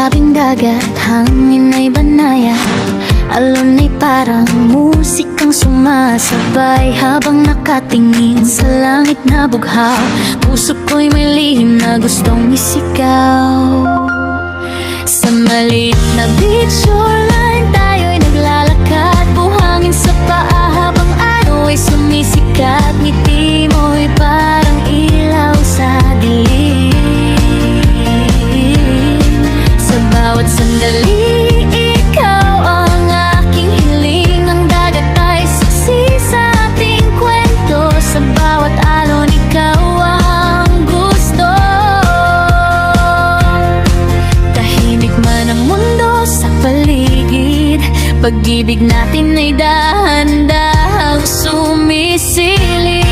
tabing dagat, hangin ay banaya, alon ay parang musikang sumasabay. Habang nakatingin sa langit na bughaw, puso ko'y may lihim na gustong isigaw. Sa maliit na beach shoreline, tayo'y naglalakad, buhangin sa paa habang araw ay sumisikat. Ngiti mo'y parang ilaw sa dilim. Sa bawat sandali, ikaw ang aking hiling. Ang dagat ay saksi sa ating kwento, sa bawat alon ikaw ang gusto. Tahimik man ang mundo sa paligid, pag-ibig natin ay dahan-dahang sumisilip.